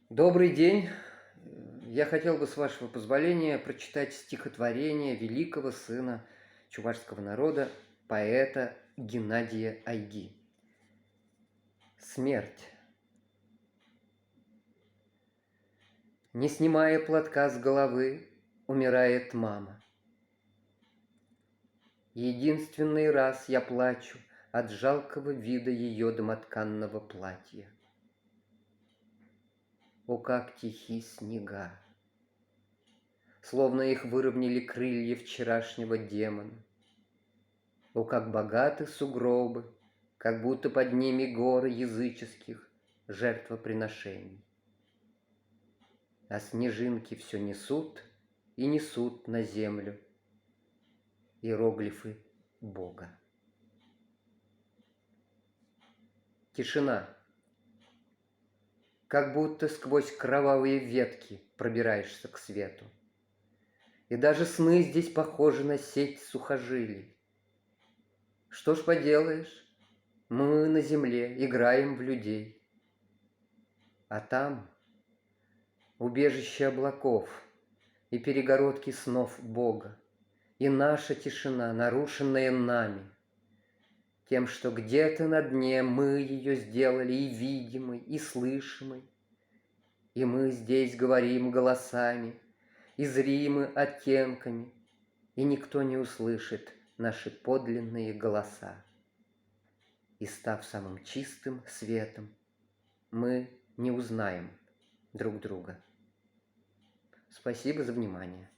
Добрый день. Я хотел бы, с вашего позволения, прочитать стихотворение великого сына чувашского народа, поэта Геннадия Айги. Смерть. Не снимая платка с головы, умирает мама. Единственный раз я плачу от жалкого вида ее домотканного платья. О, как тихи снега! Словно их выровняли крылья вчерашнего демона. О, как богаты сугробы, как будто под ними горы языческих жертвоприношений. А снежинки все несут и несут на землю иероглифы Бога. Тишина. Как будто сквозь кровавые ветки пробираешься к свету. И даже сны здесь похожи на сеть сухожилий. Что ж поделаешь, мы на земле играем в людей. А там убежище облаков и перегородки снов Бога, и наша тишина, нарушенная нами, тем, что где-то на дне мы ее сделали и видимой, и слышимой, и мы здесь говорим голосами, и зримы оттенками, и никто не услышит наши подлинные голоса. И став самым чистым светом, мы не узнаем друг друга. Спасибо за внимание.